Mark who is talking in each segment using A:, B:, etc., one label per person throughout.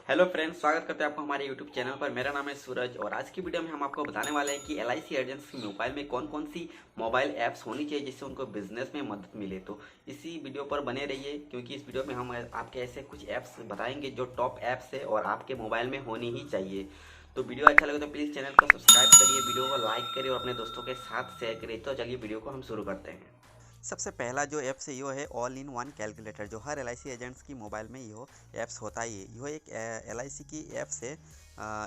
A: Hello friends, स्वागत करते हैं आपको हमारे यूट्यूब चैनल पर। मेरा नाम है सूरज और आज की वीडियो में हम आपको बताने वाले हैं कि एलआईसी एजेंसी मोबाइल में कौन कौन सी मोबाइल ऐप्स होनी चाहिए जिससे उनको बिजनेस में मदद मिले। तो इसी वीडियो पर बने रहिए क्योंकि इस वीडियो में हम आपके ऐसे कुछ ऐप्स बताएंगे जो टॉप ऐप्स है और आपके मोबाइल में होनी ही चाहिए। तो वीडियो अच्छा लगे तो प्लीज़ चैनल को सब्सक्राइब करिए, वीडियो को लाइक करिए और अपने दोस्तों के साथ शेयर करिए। तो चलिए वीडियो को हम शुरू करते हैं।
B: सबसे पहला जो ऐप्स है यो है ऑल इन वन कैलकुलेटर, जो हर एलआईसी एजेंट्स की मोबाइल में यो ऐप्स होता ही है। यो एक एलआईसी की ऐप्स है।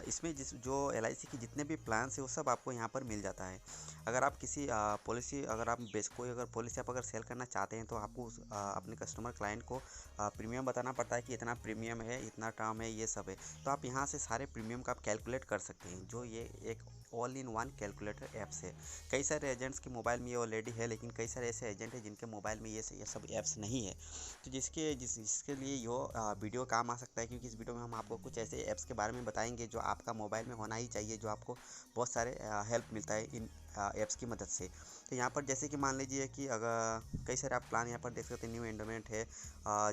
B: इसमें जो एलआईसी की जितने भी प्लान्स है वो सब आपको यहाँ पर मिल जाता है। अगर आप किसी पॉलिसी अगर आप कोई अगर पॉलिसी आप अगर सेल करना चाहते हैं तो आपको अपने कस्टमर क्लाइंट को प्रीमियम बताना पड़ता है कि इतना प्रीमियम है, इतना टर्म है, ये सब है। तो आप यहाँ से सारे प्रीमियम का आप कैलकुलेट कर सकते हैं। जो ये एक all in one calculator apps है। कई सारे एजेंट्स के मोबाइल में ये ऑलरेडी है, लेकिन कई सारे ऐसे एजेंट हैं जिनके मोबाइल में ये सब ऐप्स नहीं है। तो जिसके लिए यो वीडियो काम आ सकता है, क्योंकि इस वीडियो में हम आपको कुछ ऐसे ऐप्स के बारे में बताएंगे जो आपका मोबाइल में होना ही चाहिए, जो आपको बहुत सारे हेल्प मिलता है इन ऐप्स की मदद से। तो यहाँ पर जैसे कि मान लीजिए कि अगर कई सारे आप प्लान यहाँ पर देख सकते हैं। न्यू एंडोमेंट है,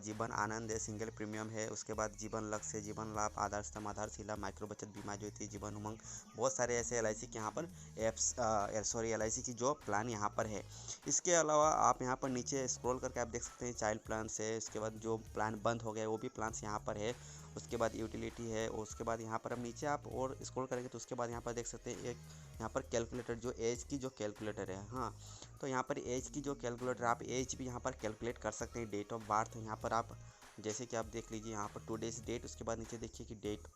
B: जीवन आनंद है, सिंगल प्रीमियम है, उसके बाद जीवन लक्ष्य, जीवन लाभ, आधार स्तंभ, आधारशिला, माइक्रो बचत बीमा जो थी, जीवन उमंग, बहुत सारे ऐसे एलआईसी के यहाँ पर ऐप्स एलआईसी की जो प्लान यहाँ पर है। इसके अलावा आप यहाँ पर नीचे स्क्रॉल करके आप देख सकते हैं चाइल्ड प्लान्स है। उसके बाद जो प्लान बंद हो गया वो भी प्लान्स यहाँ पर है। उसके बाद यूटिलिटी है और उसके बाद यहाँ पर अब नीचे आप और स्क्रॉल करेंगे तो उसके बाद यहाँ पर देख सकते हैं एक यहाँ पर कैलकुलेटर, जो एज की जो कैलकुलेटर है। हाँ, तो यहाँ पर एज की जो कैलकुलेटर, आप एज भी यहाँ पर कैलकुलेट कर सकते हैं। डेट ऑफ बर्थ यहाँ पर आप जैसे कि आप देख लीजिए यहाँ पर टुडेज डेट, उसके बाद नीचे देखिए कि डेट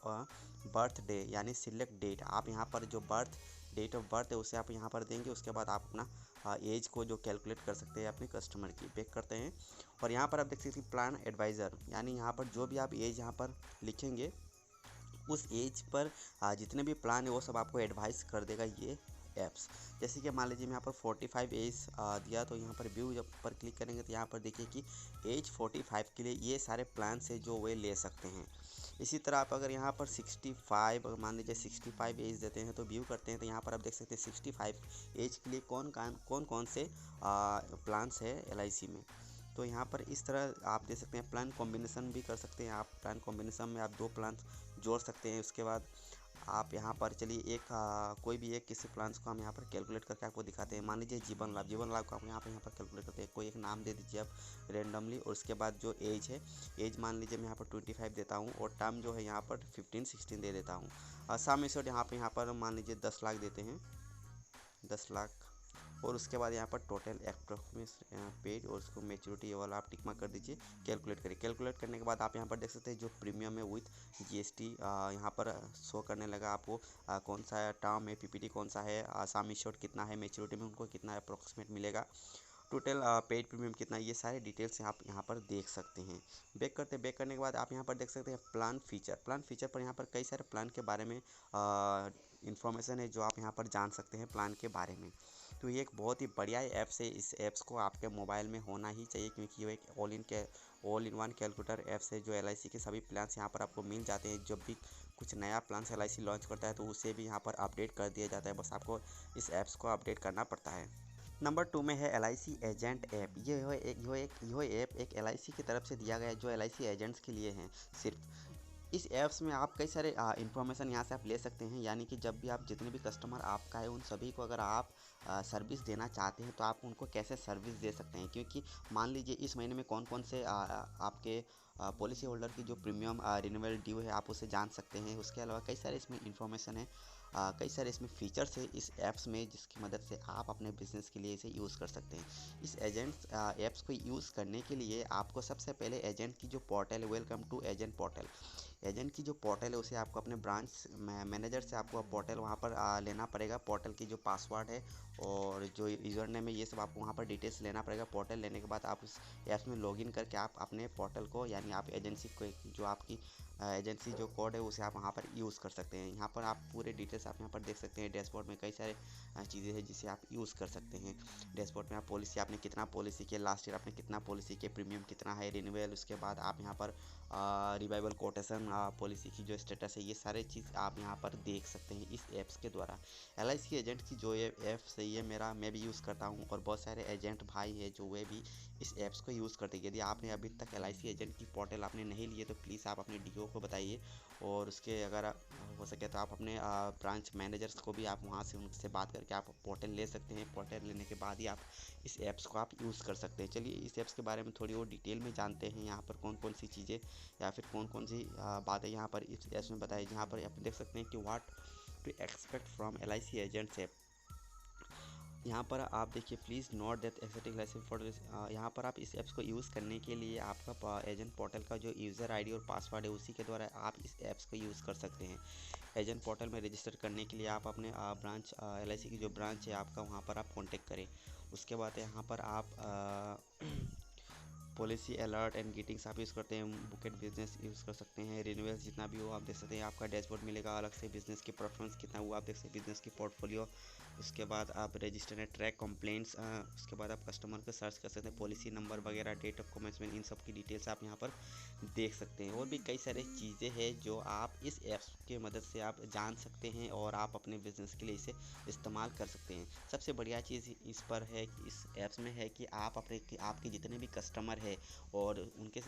B: बर्थ डे यानी सिलेक्ट डेट। आप यहाँ पर जो डेट ऑफ बर्थ है उसे आप यहाँ पर देंगे। उसके बाद आप अपना एज को जो कैलकुलेट कर सकते हैं अपने कस्टमर की। बैक करते हैं और यहाँ पर आप देख सकते हैं प्लान एडवाइज़र, यानी यहाँ पर जो भी आप एज यहाँ पर लिखेंगे उस एज पर जितने भी प्लान है वो सब आपको एडवाइस कर देगा ये ऐप्स। जैसे कि मान लीजिए मैं यहाँ पर 45 एज दिया, तो यहाँ पर व्यू जब पर क्लिक करेंगे तो यहाँ पर देखिए कि एज 45 के लिए ये सारे प्लान है जो वे ले सकते हैं। इसी तरह आप अगर यहाँ पर 65 अगर मान लीजिए 65 एज देते हैं तो व्यू करते हैं तो यहाँ पर आप देख सकते हैं 65 एज के लिए कौन कौन से प्लान्स है एलआईसी में। तो यहाँ पर इस तरह आप दे सकते हैं। प्लान कॉम्बिनेशन भी कर सकते हैं आप। प्लान कॉम्बिनेशन में आप दो प्लान जोड़ सकते हैं। उसके बाद आप यहाँ पर चलिए कोई भी एक किसी प्लान्स को हम यहाँ पर कैलकुलेट करके आपको दिखाते हैं। मान लीजिए जीवन लाभ को आप यहाँ पर कैलकुलेट करते हैं। कोई एक नाम दे दीजिए आप रेंडमली और उसके बाद जो एज है, एज मान लीजिए मैं यहाँ पर 25 देता हूँ और टर्म जो है यहाँ पर 15-16 दे देता हूँ। सम एश्योर्ड यहाँ पर मान लीजिए 10 लाख देते हैं, 10 लाख। और उसके बाद यहाँ पर टोटल अप्रोक्सीमेट पेड और उसको मेच्योरिटी वाला आप टिक मार्क कर दीजिए। कैलकुलेट करिए। कैलकुलेट करने के बाद आप यहाँ पर देख सकते हैं जो प्रीमियम है विथ जीएसटी यहाँ पर शो करने लगा आपको। कौन सा टर्म है, पीपीटी कौन सा है, सम एश्योर्ड कितना है, मेच्योरिटी में उनको कितना अप्रोक्सीमेट मिलेगा, टोटल पेड प्रीमियम कितना, ये सारे डिटेल्स आप यहाँ पर देख सकते हैं। बैक करने के बाद आप यहाँ पर देख सकते हैं प्लान फीचर पर यहाँ पर कई सारे प्लान के बारे में इंफॉर्मेशन है जो आप यहाँ पर जान सकते हैं प्लान के बारे में। तो ये एक बहुत ही बढ़िया ऐप्स है। इस ऐप्स को आपके मोबाइल में होना ही चाहिए क्योंकि ये एक all in one calculator apps है। जो एलआईसी के सभी प्लान्स यहाँ पर आपको मिल जाते हैं। जब भी कुछ नया प्लान एलआईसी लॉन्च करता है तो उसे भी यहाँ पर अपडेट कर दिया जाता है। बस आपको इस ऐप्स को अपडेट करना पड़ता है। नंबर 2 में है एलआईसी एजेंट ऐप। यह ऐप एक एलआईसी की तरफ से दिया गया है जो एलआईसी एजेंट्स के लिए हैं सिर्फ। इस ऐप्स में आप कई सारे इन्फॉर्मेशन यहाँ से आप ले सकते हैं, यानी कि जब भी आप जितने भी कस्टमर आपका है उन सभी को अगर आप सर्विस देना चाहते हैं तो आप उनको कैसे सर्विस दे सकते हैं। क्योंकि मान लीजिए इस महीने में कौन कौन से आपके पॉलिसी होल्डर की जो प्रीमियम रिन्यूअल ड्यू है आप उसे जान सकते हैं। उसके अलावा कई सारे इसमें इन्फॉर्मेशन है, कई सारे इसमें फीचर्स है इस ऐप्स में जिसकी मदद से आप अपने बिजनेस के लिए इसे यूज़ कर सकते हैं। इस ऐप्स को यूज़ करने के लिए आपको सबसे पहले एजेंट की जो पोर्टल है, welcome to agent portal, agent की जो पोर्टल है उसे आपको अपने ब्रांच मैनेजर से आपको पोर्टल वहाँ पर लेना पड़ेगा। पोर्टल की जो पासवर्ड है और जो यूज़र नेम है ये सब आपको वहाँ पर डिटेल्स लेना पड़ेगा। पोर्टल लेने के बाद आप उस ऐप्स में लॉगिन करके आप अपने पोर्टल को यानी आप एजेंसी को जो आपकी एजेंसी जो कोड है उसे आप वहाँ पर यूज़ कर सकते हैं। यहाँ पर आप पूरे डिटेल्स आप यहाँ पर देख सकते हैं। डैशबोर्ड में कई सारे चीज़ें हैं जिसे आप यूज़ कर सकते हैं। डैशबोर्ड में आप पॉलिसी आपने कितना पॉलिसी किया, लास्ट ईयर आपने कितना पॉलिसी के, प्रीमियम कितना है, रिन्यूअल, उसके बाद आप यहाँ पर रिवाइवल कोटेशन पॉलिसी की जो स्टेटस है, ये सारे चीज़ आप यहाँ पर देख सकते हैं इस ऐप्स के द्वारा। एलआईसी एजेंट की जो ये ऐप्स है ये मैं भी यूज़ करता हूँ और बहुत सारे एजेंट भाई है जो वे भी इस ऐप्स को यूज़ करते हैं। यदि आपने अभी तक एलआईसी एजेंट की पोर्टल आपने नहीं लिए तो प्लीज़ आप अपने डीओ को बताइए। और उसके अगर हो सके तो आप अपने ब्रांच मैनेजर्स को भी आप वहाँ से उनसे बात करके आप पोर्टल ले सकते हैं। पोर्टल लेने के बाद ही आप इस ऐप्स को आप यूज़ कर सकते हैं। चलिए इस ऐप्स के बारे में थोड़ी और डिटेल में जानते हैं, यहाँ पर कौन कौन सी चीज़ें या फिर कौन कौन सी बातें यहाँ पर इस ऐप्स में बताई। यहाँ पर आप देख सकते हैं कि what to expect from LIC agents app. यहाँ पर आप देखिए, please note that accepting licence for यहाँ पर आप इस ऐप्स को यूज़ करने के लिए आपका एजेंट पोर्टल का जो यूज़र आईडी और पासवर्ड है उसी के द्वारा आप इस ऐप्स को यूज़ कर सकते हैं। एजेंट पोर्टल में रजिस्टर करने के लिए आप अपने ब्रांच एलआईसी की जो ब्रांच है आपका वहाँ पर आप कॉन्टेक्ट करें। उसके बाद यहाँ पर आप पॉलिसी अलर्ट एंड गेटिंग्स आप यूज़ करते हैं, बुकेट बिजनेस यूज़ कर सकते हैं, रिन्यूअल्स जितना भी हो आप देख सकते हैं। आपका डैशबोर्ड मिलेगा अलग से, बिजनेस की परफॉर्मेंस कितना हुआ आप देख सकते हैं, बिजनेस की पोर्टफोलियो। उसके बाद आप रजिस्टर एंड ट्रैक कंप्लेंट्स, उसके बाद आप कस्टमर को सर्च कर सकते हैं, पॉलिसी नंबर वगैरह, डेट ऑफ कमेंसमेंट, इन सब की डिटेल्स आप यहाँ पर देख सकते हैं। और भी कई सारी चीज़ें हैं जो आप इस ऐप्स की मदद से आप जान सकते हैं और आप अपने बिजनेस के लिए इसे इस्तेमाल कर सकते हैं। सबसे बढ़िया चीज़ इस पर है कि इस ऐप्स में है कि आप अपने आपके जितने भी कस्टमर है और उनके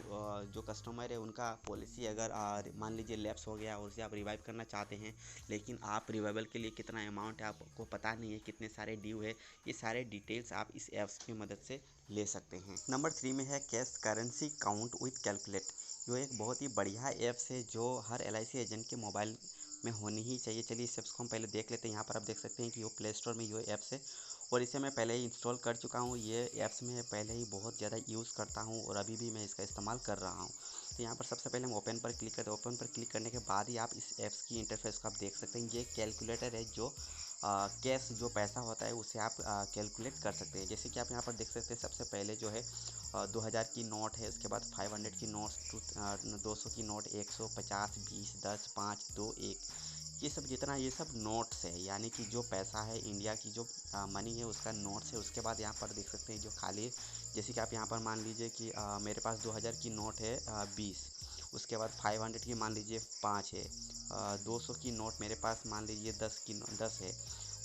B: जो कस्टमर है उनका पॉलिसी अगर मान लीजिए लैप्स हो गया और उसे आप रिवाइव करना चाहते हैं, लेकिन आप रिवाइवल के लिए कितना अमाउंट है आपको पता नहीं है, कितने सारे ड्यू है, ये सारे डिटेल्स आप इस ऐप्स की मदद से ले सकते हैं। नंबर 3 में है cash currency count width calculate. ये एक बहुत ही बढ़िया ऐप्स है जो हर एलआईसी एजेंट के मोबाइल में होनी ही चाहिए। चलिए इस ऐप्स को हम पहले देख लेते हैं। यहाँ पर आप देख सकते हैं कि वो प्ले स्टोर में ये ऐप्स है और इसे मैं पहले ही इंस्टॉल कर चुका हूँ। ये ऐप्स मैं पहले ही बहुत ज़्यादा यूज़ करता हूँ और अभी भी मैं इसका इस्तेमाल कर रहा हूँ। तो यहाँ पर सबसे पहले हम ओपन पर क्लिक करते हैं। ओपन पर क्लिक करने के बाद ही आप इस ऐप्स की इंटरफेस को आप देख सकते हैं। ये कैलकुलेटर है जो कैश जो पैसा होता है उसे आप कैलकुलेट कर सकते हैं। जैसे कि आप यहाँ पर देख सकते हैं, सबसे पहले जो है 2000 की नोट है, उसके बाद 500 की नोट, 200 की नोट, 150, 20, 10, 5, 2, 1, ये सब नोट्स है, यानी कि जो पैसा है इंडिया की जो मनी है उसका नोट्स है। उसके बाद यहाँ पर देख सकते हैं जो खाली है, जैसे कि आप यहाँ पर मान लीजिए कि मेरे पास 2000 की नोट है 20, उसके बाद 500 की मान लीजिए 5 है, 200 की नोट मेरे पास मान लीजिए 10 है,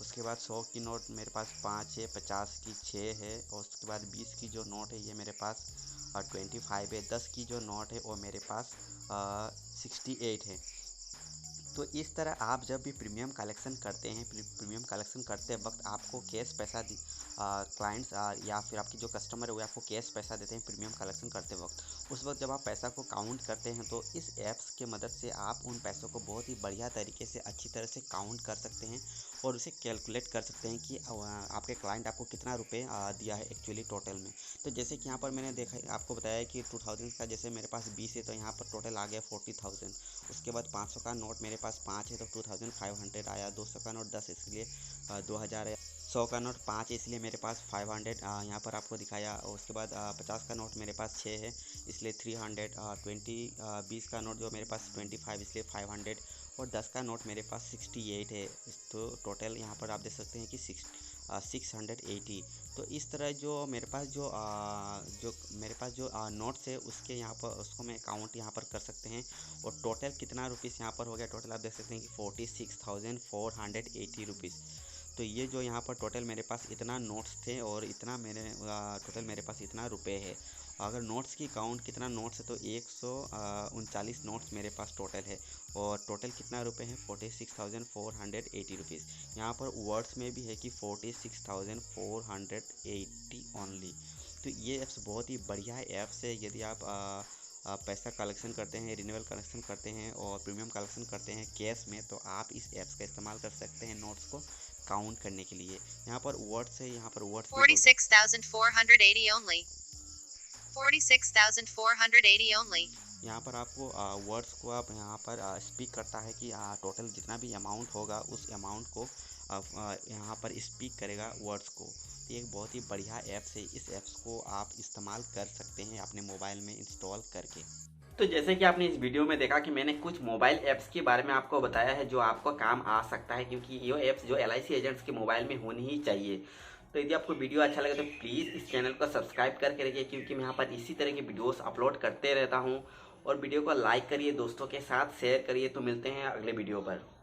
B: उसके बाद 100 की नोट मेरे पास 5 है, 50 की 6 है, और उसके बाद 20 की जो नोट है ये मेरे पास 25 है, 10 की जो नोट है वो मेरे पास 68 है। तो इस तरह आप जब भी प्रीमियम कलेक्शन करते हैं, प्रीमियम कलेक्शन करते वक्त आपको कैश पैसा क्लाइंट्स या फिर आपके जो कस्टमर है वो आपको कैश पैसा देते हैं प्रीमियम कलेक्शन करते वक्त। उस वक्त जब आप पैसा को काउंट करते हैं तो इस ऐप्स के मदद से आप उन पैसों को बहुत ही बढ़िया तरीके से अच्छी तरह से काउंट कर सकते हैं और उसे कैलकुलेट कर सकते हैं कि आपके क्लाइंट आपको कितना रुपए दिया है एक्चुअली टोटल में। तो जैसे कि यहाँ पर मैंने देखा, आपको बताया कि 2000 का जैसे मेरे पास 20 है तो यहाँ पर टोटल आ गया 40,000। उसके बाद 500 का नोट मेरे पास 5 है तो 2500 आया, 200 का नोट 10 इसलिए 2000 है, 100 का नोट 5 है इसलिए मेरे पास 500 यहाँ पर आपको दिखाया। और उसके बाद 50 का नोट मेरे पास 6 है इसलिए 300, 20 का नोट जो मेरे पास 25 इसलिए 500, और 10 का नोट मेरे पास 68 है। तो टोटल यहाँ पर आप देख सकते हैं कि 680। तो इस तरह जो मेरे पास जो नोट्स है उसके यहाँ पर उसको मैं काउंट यहाँ पर कर सकते हैं और टोटल कितना रुपीस यहाँ पर हो गया। टोटल आप देख सकते हैं कि 46,480 रुपीज़। तो ये जो यहाँ पर टोटल मेरे पास इतना नोट्स थे और इतना टोटल मेरे पास इतना रुपए है। अगर नोट्स की काउंट कितना नोट्स है तो 139 नोट्स मेरे पास टोटल है और टोटल कितना रुपए हैं 46,480 रुपीज़। यहाँ पर वर्ड्स में भी है कि 46,480 ओनली। तो ये ऐप्स बहुत ही बढ़िया ऐप्स है। यदि आप पैसा कलेक्शन करते हैं, रिन्यूअल कलेक्शन करते हैं और प्रीमियम कलेक्शन करते हैं कैश में, तो आप इस ऐप्स का इस्तेमाल कर सकते हैं नोट्स को काउंट करने के लिए। यहाँ पर वर्ड्स है, यहाँ पर वर्ड्स
C: 46,480 only. 46,480 only.
B: यहाँ पर आपको वर्ड्स को आप यहाँ पर स्पीक करता है कि टोटल जितना भी अमाउंट होगा उस अमाउंट को यहाँ पर स्पीक करेगा वर्ड्स को। तो ये एक बहुत ही बढ़िया ऐप्स है। इस ऐप्स को आप इस्तेमाल कर सकते हैं अपने मोबाइल में इंस्टॉल करके।
A: तो जैसे कि आपने इस वीडियो में देखा कि मैंने कुछ मोबाइल ऐप्स के बारे में आपको बताया है जो आपको काम आ सकता है, क्योंकि ये ऐप्स जो एलआईसी एजेंट्स के मोबाइल में होनी ही चाहिए। तो यदि आपको वीडियो अच्छा लगे तो प्लीज़ इस चैनल को सब्सक्राइब करके रखिए, क्योंकि मैं यहाँ पर इसी तरह की वीडियोस अपलोड करते रहता हूँ। और वीडियो को लाइक करिए, दोस्तों के साथ शेयर करिए। तो मिलते हैं अगले वीडियो पर।